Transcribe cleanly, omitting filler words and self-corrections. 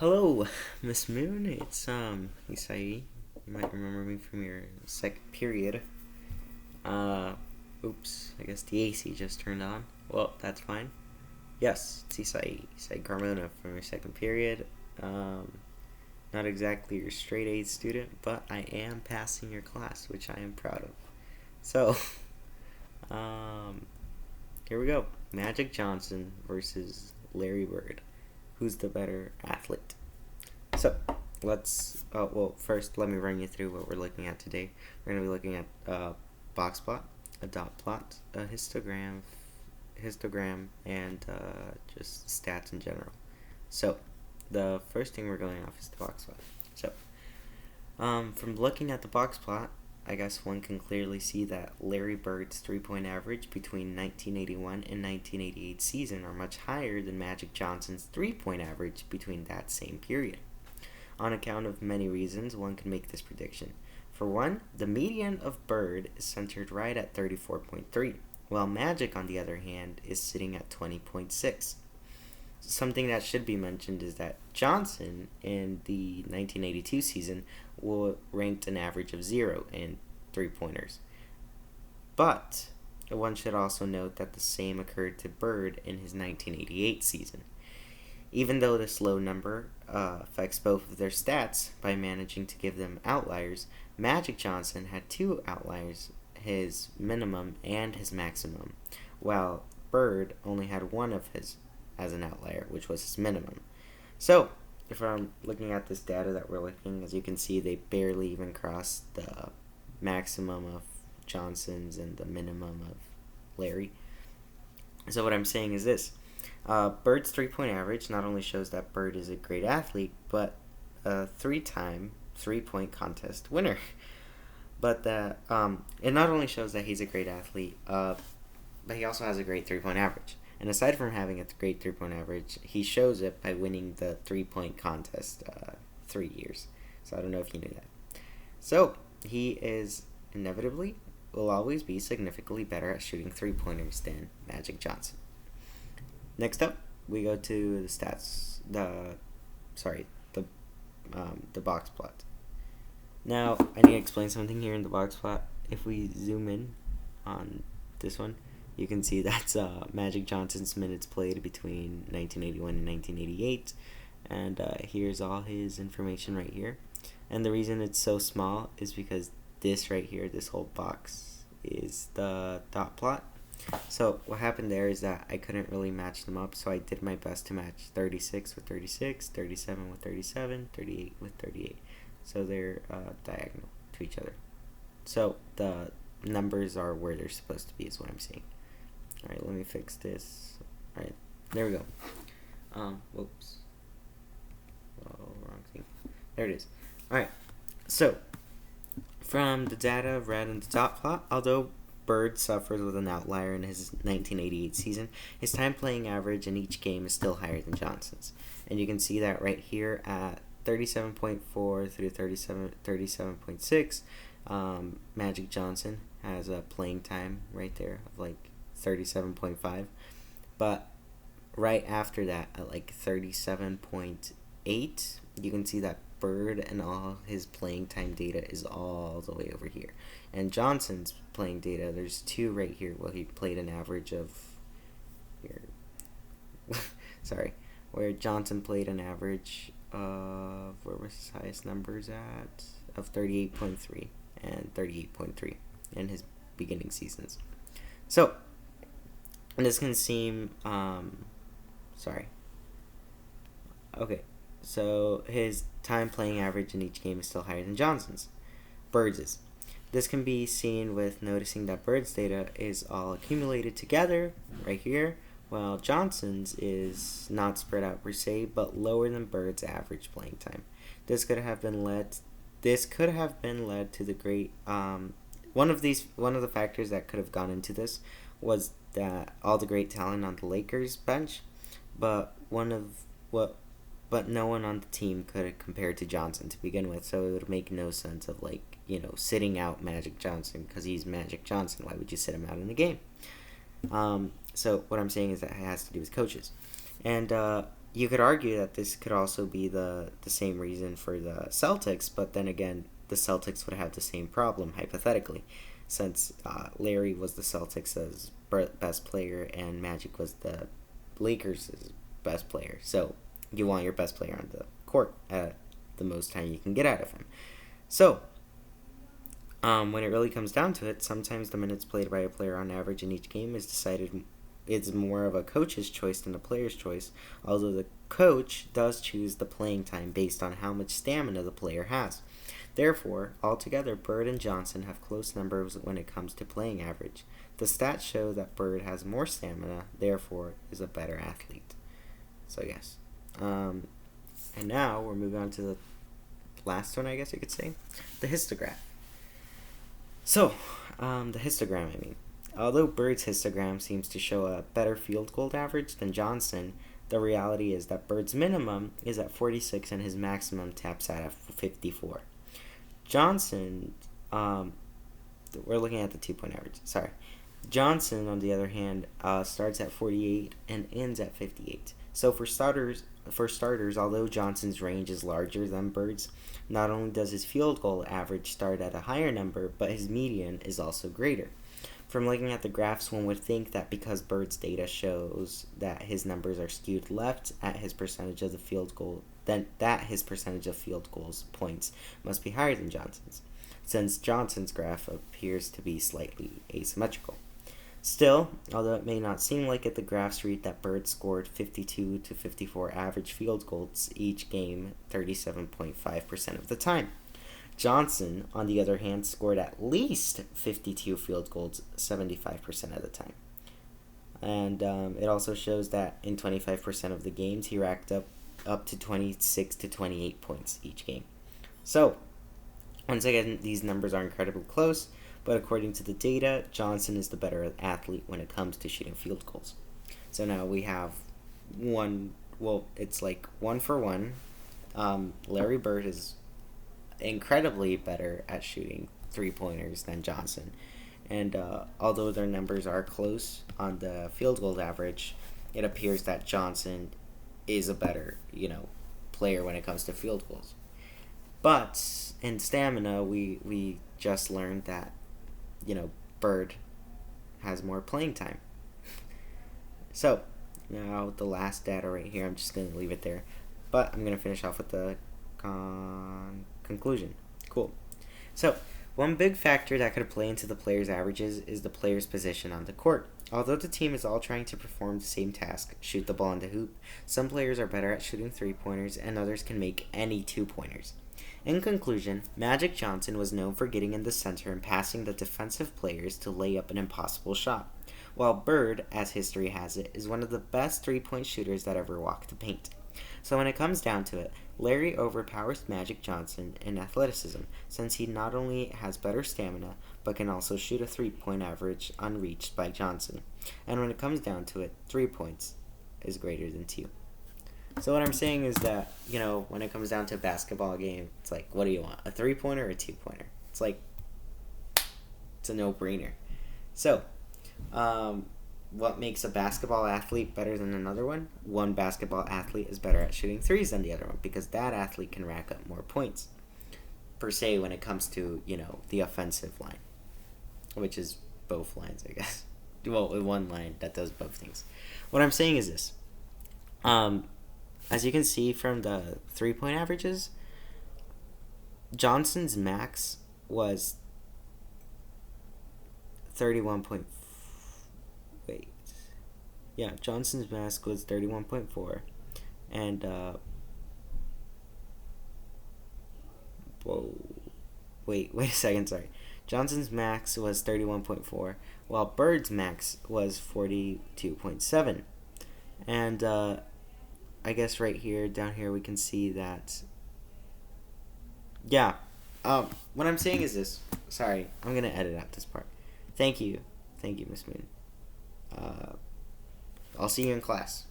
Hello, Miss Moon. It's Isai. You might remember me from your second period. Uh, oops. I guess the AC just turned on. Well, that's fine. Yes, it's Isai Carmona from your second period. Um, Not exactly your straight A student, but I am passing your class, which I am proud of. So, um, here we go. Magic Johnson versus Larry Bird. Who's the better athlete? So, first let me run you through what we're looking at today. We're going to be looking at box plot, a dot plot, a histogram, and just stats in general. So, the first thing we're going off is the box plot. So, from looking at the box plot, I guess one can clearly see that Larry Bird's three-point average between 1981 and 1988 season are much higher than Magic Johnson's three-point average between that same period. On account of many reasons, one can make this prediction. For one, the median of Bird is centered right at 34.3, while Magic, on the other hand, is sitting at 20.6. Something that should be mentioned is that Johnson in the 1982 season ranked an average of 0 in three-pointers. But one should also note that the same occurred to Bird in his 1988 season. Even though this low number affects both of their stats by managing to give them outliers, Magic Johnson had two outliers, his minimum and his maximum, while Bird only had one of his as an outlier, which was his minimum. So, if I'm looking at this data that we're looking, as you can see, they barely even crossed the maximum of Johnson's and the minimum of Larry. So what I'm saying is this. Bird's three-point average not only shows that Bird is a great athlete, but a three-time three-point contest winner. But it not only shows that he's a great athlete, but he also has a great three-point average. And aside from having a great three-point average, he shows it by winning the three-point contest 3 years. So I don't know if you knew that. So he is inevitably will always be significantly better at shooting three-pointers than Magic Johnson. Next up, we go to the stats. The box plot. Now I need to explain something here in the box plot. If we zoom in on this one, you can see that's Magic Johnson's minutes played between 1981 and 1988. And here's all his information right here. And the reason it's so small is because this right here, this whole box, is the dot plot. So what happened there is that I couldn't really match them up. So I did my best to match 36 with 36, 37 with 37, 38 with 38. So they're diagonal to each other. So the numbers are where they're supposed to be is what I'm saying. Alright, let me fix this. Alright, there we go. Whoops. Oh, wrong thing. There it is. Alright, so from the data read in the dot plot, although Bird suffers with an outlier in his 1988 season, his time playing average in each game is still higher than Johnson's. And you can see that right here at 37.4 through 37.6, Magic Johnson has a playing time right there of like 37.5, but right after that at like 37.8, you can see that Bird and all his playing time data is all the way over here, and Johnson's playing data, there's two right here. Well, he played an average of here sorry, where Johnson played an average of, where was his highest numbers at, of 38.3 and 38.3 in his beginning seasons. So this can seem so his time playing average in each game is still higher than Johnson's. Bird's is. This can be seen with noticing that Bird's data is all accumulated together right here, while Johnson's is not spread out per se, but lower than Bird's average playing time. This could have been led to the great one of the factors that could have gone into this was that all the great talent on the Lakers bench, but no one on the team could compare to Johnson to begin with, so it would make no sense of sitting out Magic Johnson because he's Magic Johnson. Why would you sit him out in the game? So what I'm saying is that it has to do with coaches. And you could argue that this could also be the same reason for the Celtics, but then again, the Celtics would have the same problem, hypothetically, since Larry was the Celtics' best player and Magic was the Lakers' best player. So you want your best player on the court at the most time you can get out of him. So when it really comes down to it, sometimes the minutes played by a player on average in each game is decided. It's more of a coach's choice than a player's choice, although the coach does choose the playing time based on how much stamina the player has. Therefore, altogether, Bird and Johnson have close numbers when it comes to playing average. The stats show that Bird has more stamina, therefore is a better athlete. So yes. And now we're moving on to the last one, I guess you could say, the histograph. So, the histogram, I mean. Although Bird's histogram seems to show a better field goal average than Johnson, the reality is that Bird's minimum is at 46 and his maximum taps out at 54. Johnson, we're looking at the 2-point average, sorry. Johnson, on the other hand, starts at 48 and ends at 58. So for starters, although Johnson's range is larger than Bird's, not only does his field goal average start at a higher number, but his median is also greater. From looking at the graphs, one would think that because Bird's data shows that his numbers are skewed left at his percentage of the field goal, then that his percentage of field goals points must be higher than Johnson's, since Johnson's graph appears to be slightly asymmetrical. Still, although it may not seem like it, the graphs read that Bird scored 52 to 54 average field goals each game 37.5% of the time. Johnson, on the other hand, scored at least 52 field goals 75% of the time. And it also shows that in 25% of the games, he racked up to 26 to 28 points each game. So, once again, these numbers are incredibly close, but according to the data, Johnson is the better athlete when it comes to shooting field goals. So now we have it's like 1 for 1. Larry Bird is incredibly better at shooting 3-pointers than Johnson. And although their numbers are close on the field goal average, it appears that Johnson is a better, player when it comes to field goals. But in stamina, we just learned that, Bird has more playing time. So, now the last data right here, I'm just going to leave it there. But I'm going to finish off with the conclusion. Cool. So, one big factor that could play into the player's averages is the player's position on the court. Although the team is all trying to perform the same task, shoot the ball in the hoop, some players are better at shooting 3-pointers and others can make any 2-pointers. In conclusion, Magic Johnson was known for getting in the center and passing the defensive players to lay up an impossible shot, while Bird, as history has it, is one of the best 3-point shooters that ever walked the paint. So when it comes down to it, Larry overpowers Magic Johnson in athleticism, since he not only has better stamina, but can also shoot a 3-point average unreached by Johnson. And when it comes down to it, 3 points is greater than 2. So what I'm saying is that, when it comes down to a basketball game, it's like, what do you want? A 3-pointer or a 2-pointer? It's like, it's a no-brainer. So, what makes a basketball athlete better than another one? One basketball athlete is better at shooting threes than the other one because that athlete can rack up more points, per se, when it comes to, the offensive line, which is both lines, I guess. Well, one line that does both things. What I'm saying is this. As you can see from the 3-point averages, Johnson's max was 31. Johnson's max was 31.4, and wait a second, sorry. Johnson's max was 31.4, while Bird's max was 42.7, and I guess right here, down here, we can see that. What I'm saying is this. Sorry, I'm gonna edit out this part. Thank you, Miss Moon. I'll see you in class.